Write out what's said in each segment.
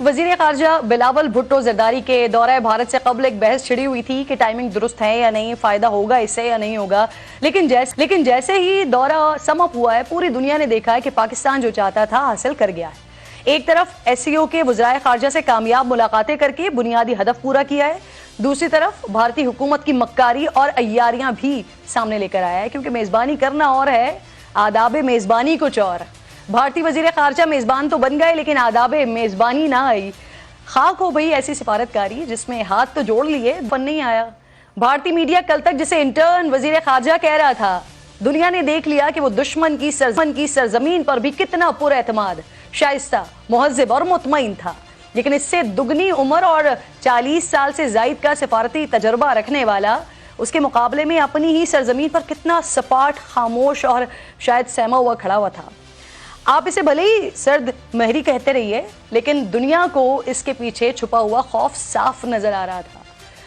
वजीर खारजा बिलावल भुट्टो जरदारी के दौरा भारत से कबल एक बहस छिड़ी हुई थी कि टाइमिंग दुरुस्त है या नहीं, फायदा होगा इससे या नहीं होगा। लेकिन जैसे ही दौरा समअप हुआ है, पूरी दुनिया ने देखा है कि पाकिस्तान जो चाहता था हासिल कर गया है। एक तरफ एससीओ के वज़राए खारजा से कामयाब मुलाकातें करके बुनियादी हदफ पूरा किया है, दूसरी तरफ भारतीय हुकूमत की मक्कारी और अय्यारियां भी सामने लेकर आया है, क्योंकि मेजबानी करना और है, आदाबे मेजबानी कुछ और। भारतीय वजीर खारजा मेजबान तो बन गए, लेकिन आदाबे मेजबानी ना आई। खाक हो गई ऐसी सिफारतकारी जिसमें हाथ तो जोड़ लिए, बन नहीं आया। भारतीय मीडिया कल तक जिसे इंटर्न वजीर खारजा कह रहा था, दुनिया ने देख लिया कि वो दुश्मन की सरजमीन पर भी कितना पुरएतमाद, शाइस्ता, मुहज्जिब और मुतमईन था। लेकिन इससे दुगनी उम्र और 40 साल से जायद का सिफारती तजर्बा रखने वाला उसके मुकाबले में अपनी ही सरजमीन पर कितना सपाट, खामोश और शायद सहमा हुआ खड़ा हुआ था। आप इसे भले ही सर्द महरी कहते रहिए, लेकिन दुनिया को इसके पीछे छुपा हुआ खौफ साफ नजर आ रहा था।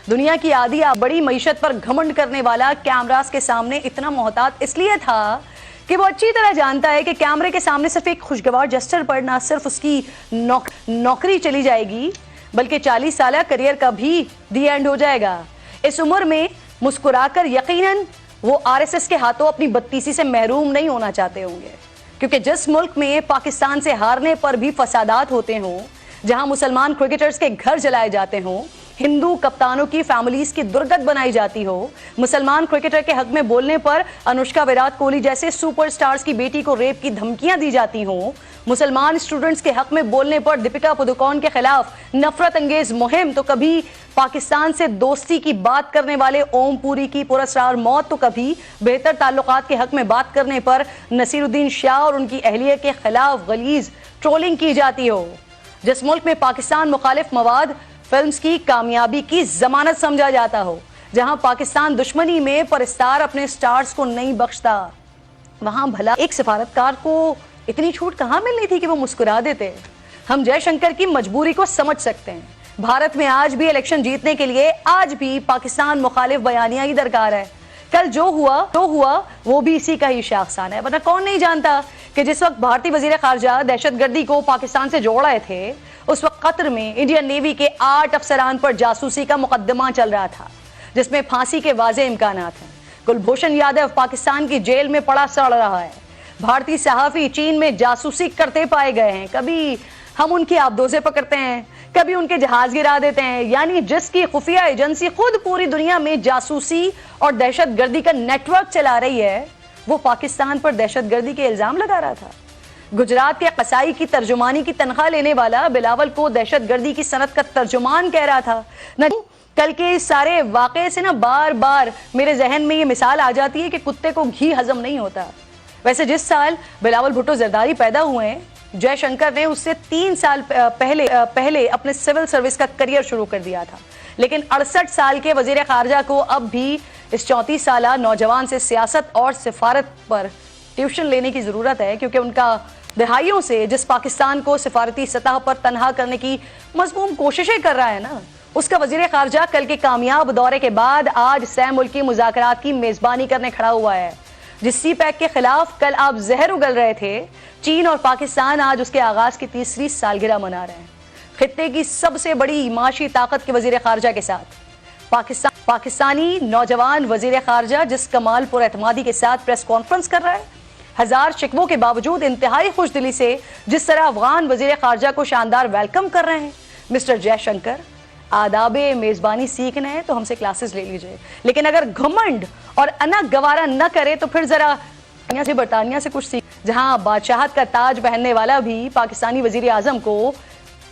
दुनिया की आधी बड़ी मईशत पर घमंड करने वाला कैमरास के सामने इतना मोहतात इसलिए था कि वो अच्छी तरह जानता है कि कैमरे के सामने सिर्फ एक खुशगवार जेस्चर पर ना सिर्फ उसकी नौकरी चली जाएगी, बल्कि 40 साल करियर का भी दी एंड हो जाएगा। इस उम्र में मुस्कुराकर यकीनन वो आरएसएस के हाथों अपनी बत्तीसी से महरूम नहीं होना चाहते होंगे, क्योंकि जिस मुल्क में पाकिस्तान से हारने पर भी फसादात होते हों, जहां मुसलमान क्रिकेटर्स के घर जलाए जाते हों, हिंदू कप्तानों की फैमिलीज की दुर्गत बनाई जाती हो, मुसलमान क्रिकेटर के हक में बोलने पर अनुष्का, विराट कोहली जैसे सुपरस्टार्स की बेटी को रेप की धमकियां दी जाती हों, मुसलमान स्टूडेंट्स के हक में बोलने पर दीपिका पादुकोण के खिलाफ नफरत अंगेज मुहिम, तो कभी पाकिस्तान से दोस्ती की बात करने वाले ओम पुरी की पुरस्कार मौत, तो कभी बेहतर ताल्लुकात के हक में बात करने पर नसीरुद्दीन शाह और उनकी अहलिया के खिलाफ गलीज ट्रोलिंग की जाती हो। जिस मुल्क में पाकिस्तान मुखालिफ मवाद फिल्म्स की कामयाबी की जमानत समझा जाता हो, जहां पाकिस्तान दुश्मनी में परस्तार अपने स्टार्स को नहीं बख्शता, वहां भला एक सिफारतकार को इतनी छूट कहां मिलनी थी कि वो मुस्कुरा देते। हम जयशंकर की मजबूरी को समझ सकते हैं। भारत में आज भी इलेक्शन जीतने के लिए आज भी पाकिस्तान मुखालिफ बयानियां ही दरकार है। कल जो हुआ वो भी इसी का ही शाखसान है। वरना कौन नहीं जानता कि जिस वक्त भारतीय वजीर खारजा दहशतगर्दी को पाकिस्तान से जोड़ रहे थे, उस वक्त कतर में इंडियन नेवी के 8 अफसरान पर जासूसी का मुकदमा चल रहा था, जिसमें फांसी के वाज़े इम्कानात हैं। कुलभूषण यादव पाकिस्तान की जेल में पड़ा सड़ रहा है। भारतीय सहाफ़ी चीन में जासूसी करते पाए गए हैं। कभी हम उनकी आबदोज़े पकड़ते हैं, कभी उनके जहाज गिरा देते हैं। यानी जिसकी खुफिया एजेंसी खुद पूरी दुनिया में जासूसी और दहशतगर्दी का नेटवर्क चला रही है, वो पाकिस्तान पर दहशतगर्दी के इल्जाम लगा रहा था। गुजरात के कसाई की तर्जुमानी की तनख्वाह लेने वाला बिलावल को दहशतगर्दी की सनत का तर्जुमान कह रहा था। न कल के इस सारे वाक़े से ना बार बार मेरे जहन में ये मिसाल आ जाती है कि कुत्ते को घी हजम नहीं होता। वैसे जिस साल बिलावल भुट्टो जरदारी पैदा हुए हैं, जयशंकर ने उससे 3 साल पहले अपने सिविल सर्विस का करियर शुरू कर दिया था। लेकिन 68 साल के वजीर खारजा को अब भी इस 34 साल नौजवान से सियासत और सिफारत पर ट्यूशन लेने की ज़रूरत है, क्योंकि उनका दहाइयों से जिस पाकिस्तान को सिफारती सतह पर तनहा करने की मज़मूम कोशिशें कर रहा है ना, उसका वजीर खारजा कल के कामयाब दौरे के बाद आज सह मुल्की मुज़ाकरात की मेज़बानी करने खड़ा हुआ है। जिस सी पैक के खिलाफ कल आप जहर उगल रहे थे, चीन और पाकिस्तान आज उसके आगाज की 3री सालगिरह मना रहे हैं। खित्ते की सबसे बड़ी माशी ताकत के वजीर खारजा के साथ पाकिस्तानी नौजवान वजीर खारजा जिस कमाल पुरएतमादी के साथ प्रेस कॉन्फ्रेंस कर रहा है, हजार शिकवों के बावजूद इंतहाई खुश दिली से जिस तरह अफगान वजीर खारजा को शानदार वेलकम कर रहे हैं। मिस्टर जयशंकर, आदाबे मेजबानी सीखना है तो हमसे क्लासेस ले लीजिए, लेकिन अगर घमंड और अना गवारा न करे तो फिर जरा बरतानिया से कुछ सीख, जहां बादशाहत का ताज पहनने वाला भी पाकिस्तानी वजीर आजम को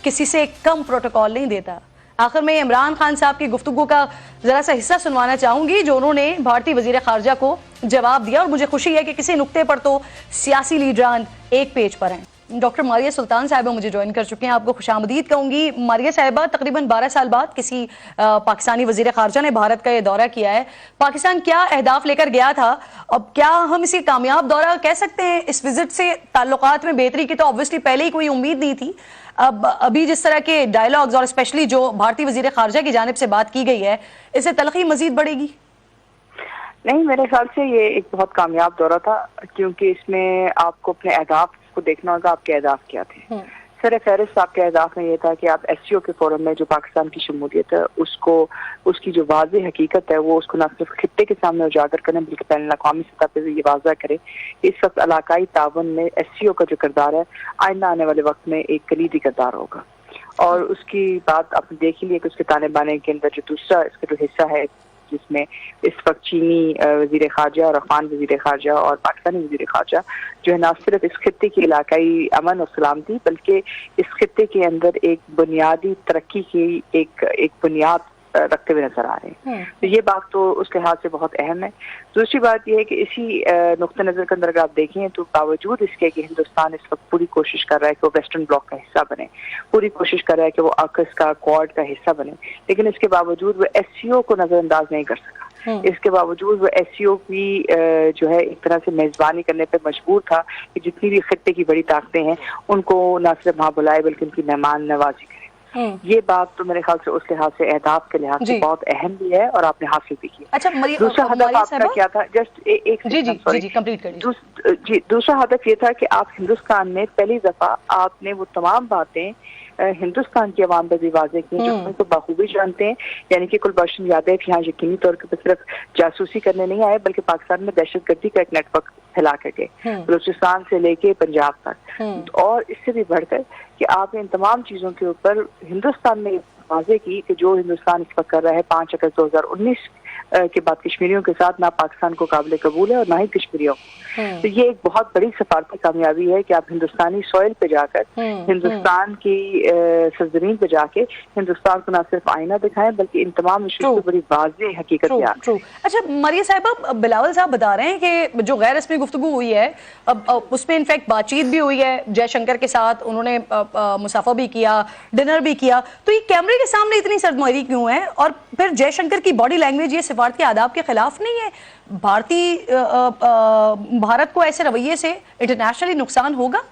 किसी से कम प्रोटोकॉल नहीं देता। आखिर में इमरान खान साहब की गुफ्तगू का जरा सा हिस्सा सुनवाना चाहूंगी, जो उन्होंने भारतीय वजीर खारजा को जवाब दिया, और मुझे खुशी है कि किसी नुक्ते पर तो सियासी लीडरान एक पेज पर हैं। डॉक्टर मारिया सुल्तान साहिबा मुझे ज्वाइन कर चुके हैं। आपको खुशामदीद कहूंगी। मारिया साहिबा, तकरीबन 12 साल बाद किसी पाकिस्तानी वजीर खारजा ने भारत का ये दौरा किया है। पाकिस्तान क्या अहदाफ लेकर गया था, अब क्या हम इसे कामयाब दौरा कह सकते हैं? इस विजिट से ताल्लुकात में बेहतरी की तो ऑब्वियसली पहले ही कोई उम्मीद नहीं थी। अब अभी जिस तरह के डायलॉग्स और स्पेशली जो भारतीय वजीर खारजा की जानिब से बात की गई है, इससे तलखी मजीद बढ़ेगी? नहीं, मेरे ख्याल से ये एक बहुत कामयाब दौरा था, क्योंकि इसमें आपको अपने अहदाफ को देखना होगा, आपके अहदाफ क्या थे। सर फहरिस्त आपके अहदाफ में यह था कि आप SCO के फोरम में जो पाकिस्तान की शमूलियत है उसको, उसकी जो वाज़ेह हकीकत है वो उसको न सिर्फ खित्ते के सामने उजागर करें बल्कि बैनुल अक़वामी सतह पर ये वाज़ा करें। इस वक्त इलाकाई तावन में SCO का जो किरदार है आइंदा आने वाले वक्त में एक कलीदी किरदार होगा। और उसकी बात आपने देख ही लिया कि उसके ताने बाने के अंदर जो दूसरा इसका जो हिस्सा है जिसमें इस वक्त चीनी वज़ीर ख़ारजा और अफ़गान वज़ीर ख़ारजा और पाकिस्तानी वज़ीर ख़ारजा जो है न सिर्फ इस खित्ते की इलाकाई अमन और सलामती बल्कि इस खित्ते के अंदर एक बुनियादी तरक्की की एक बुनियाद रखते हुए नजर आ रहे हैं। तो ये बात तो उस लिहाज से बहुत अहम है। दूसरी बात यह है कि इसी नुक्ते नज़र के अंदर अगर आप देखें तो बावजूद इसके कि हिंदुस्तान इस वक्त पूरी कोशिश कर रहा है कि वो वेस्टर्न ब्लॉक का हिस्सा बने, पूरी कोशिश कर रहा है कि वो AUKUS का क्वाड का हिस्सा बने, लेकिन इसके बावजूद वो SCO को नजरअंदाज नहीं कर सका। इसके बावजूद वो SCO की जो है एक तरह से मेजबानी करने पर मजबूर था कि जितनी भी खित्ते की बड़ी ताकतें हैं उनको न सिर्फ वहाँ बुलाए बल्कि उनकी मेहमान नवाजी करे। ये बात तो मेरे ख्याल से उस लिहाज से अहदाफ के लिहाज से बहुत अहम भी है और आपने हासिल भी किया। अच्छा, दूसरा हदफ आपका क्या था? जस्ट एक जी कंप्लीट करिए। दूसरा हदफ ये था कि आप हिंदुस्तान में पहली दफा आपने वो तमाम बातें हिंदुस्तान की आवाम पर भी वाज़ेह की जो उनको बखूबी जानते हैं, यानी कि कुलभूषण यादव यहाँ यकीनी तौर पर सिर्फ जासूसी करने नहीं आए बल्कि पाकिस्तान में दहशतगर्दी का एक नेटवर्क फैला कर गए बलूचिस्तान से लेके पंजाब तक। और इससे भी बढ़कर कि आपने इन तमाम चीजों के ऊपर हिंदुस्तान में वाज़ेह की कि जो हिंदुस्तान इस वक्त कर रहा है 5 अगस्त 2019 के बाद कश्मीरियों के साथ ना पाकिस्तान को काबिल कबूल है और ना ही कश्मीरियों को। तो ये एक बहुत बड़ी सफारती कामयाबी है कि आप हिंदुस्तानी सॉइल पे जाकर हिंदुस्तान की सरजमीन पे जाके हिंदुस्तान को ना सिर्फ आईना दिखाएं बल्कि इन तमाम इशूज़ की बड़ी वाज़ेह हकीकत बयान। अच्छा मरिया साहिबा, बिलावल साहब बता रहे हैं कि जो गैर रस्मी गुफ्तगू हुई है अब उसमें इनफैक्ट बातचीत भी हुई है जयशंकर के साथ, उन्होंने मुसाफा भी किया, डिनर भी किया, तो ये कैमरे के सामने इतनी सरमारी क्यों है? और फिर जयशंकर की बॉडी लैंग्वेज ये सिफारत के आदाब के खिलाफ नहीं है? भारत को ऐसे रवैये से इंटरनेशनली नुकसान होगा?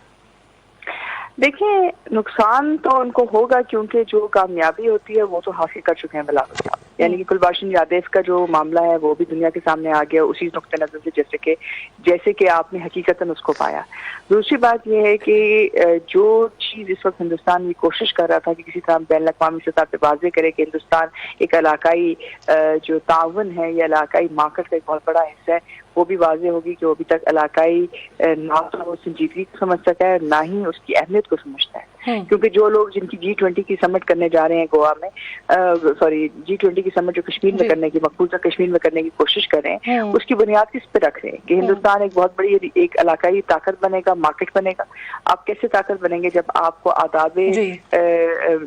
देखिए, नुकसान तो उनको होगा क्योंकि जो कामयाबी होती है वो तो हासिल कर चुके हैं बिलावल साहब। यानी कि कुलभूषण यादव का जो मामला है वो भी दुनिया के सामने आ गया उसी नुक्ते नजर से जैसे कि आपने हकीकतन उसको पाया। दूसरी बात यह है कि जो चीज इस वक्त हिंदुस्तान की कोशिश कर रहा था कि किसी तरह बैनुल अक़वामी सतह पे वाज़ेह करे कि हिंदुस्तान एक इलाकाई जो ताउन है या इलाकाई मार्केट का एक बहुत बड़ा हिस्सा है, वो भी वाज़ेह होगी कि वो अभी तक इलाकाई ना तो संजीदगी को समझ सका है ना ही उसकी अहमियत को समझता है। क्योंकि जो लोग जिनकी G20 की समिट करने जा रहे हैं गोवा में, G20 की समिट जो कश्मीर में करने की, मकबूजा कश्मीर में करने की कोशिश कर रहे हैं, उसकी बुनियाद किस पे रख रहे हैं कि हिंदुस्तान एक बहुत बड़ी एक इलाकाई ताकत बनेगा, मार्केट बनेगा। आप कैसे ताकत बनेंगे जब आपको आदाबे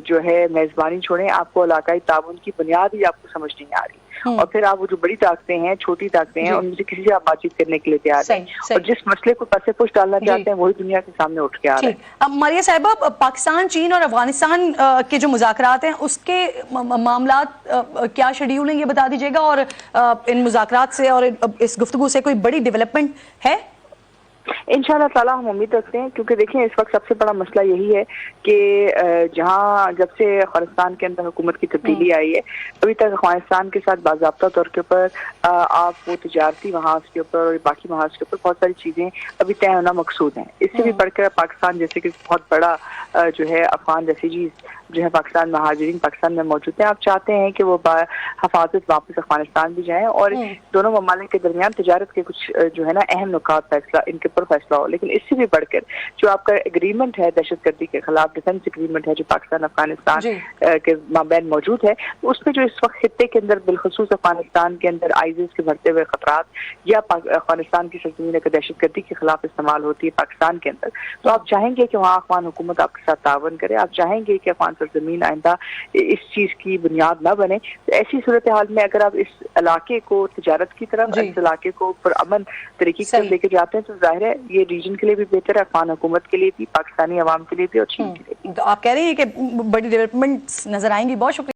जो है मेजबानी छोड़े, आपको इलाकाई ताउन की बुनियाद ही आपको समझ नहीं आ रही, और फिर आप वो जो बड़ी ताकतें हैं, छोटी ताकतें हैं, उनसे किसी से आप बातचीत करने के लिए तैयार हैं और जिस मसले को पसे पुश डालना चाहते हैं वही दुनिया के सामने उठ के आ रहे हैं। अब मरिया साहिबा, पाकिस्तान, चीन और अफगानिस्तान के जो मुज़ाकरात हैं उसके मामलात क्या शेड्यूल है ये बता दीजिएगा, और इन मुज़ाकरात से और इस गुफ्तगू से कोई बड़ी डेवलपमेंट है? इंशाअल्लाह ताला हम उम्मीद रखते हैं, क्योंकि देखिए इस वक्त सबसे बड़ा मसला यही है कि जहां जब से अफगानिस्तान के अंदर हुकूमत की तब्दीली आई है अभी तक अफगानिस्तान के साथ बाज़ाब्ता तौर के ऊपर आप वो तिजारती महाज के ऊपर और बाकी महाज के ऊपर बहुत सारी चीज़ें अभी तय होना मकसूद हैं। इससे भी बढ़कर पाकिस्तान जैसे कि बहुत बड़ा जो है अफगान रेफ्यूजीज जो है पाकिस्तान महाजरीन पाकिस्तान में मौजूद हैं, आप चाहते हैं कि वो हफाजत वापस अफगानिस्तान भी जाएं और दोनों ममालिक के दरमियान तिजारत के कुछ जो है ना अहम नुकात फैसला इनके ऊपर फैसला हो। लेकिन इससे भी बढ़कर जो आपका एग्रीमेंट है दहशतगर्दी के खिलाफ, डिफेंस एग्रीमेंट है जो पाकिस्तान अफगानिस्तान के माबैन मौजूद है, उसमें जो इस वक्त खित्ते के अंदर बिलखसूस अफगानिस्तान के अंदर आईसिस के बढ़ते हुए खतरात या अफगानिस्तान की सरजमीन का दहशतगर्दी के खिलाफ इस्तेमाल होती है पाकिस्तान के अंदर, तो आप चाहेंगे कि वहाँ अफगान हुकूमत आपके साथ तावन करे, आप चाहेंगे कि अफगान सरजमीन आइंदा इस चीज की बुनियाद ना बने। तो ऐसी सूरत हाल में अगर आप इस इलाके को तिजारत की तरफ, इस इलाके को पुरअमन तरीके से लेके जाते हैं तो जाहिर है ये रीजन के लिए भी बेहतर है, अफगान हुकूमत के लिए भी, पाकिस्तानी अवाम के लिए भी और चीन के लिए भी। तो आप कह रहे हैं कि बड़ी डेवलपमेंट्स नजर आएंगी। बहुत शुक्रिया।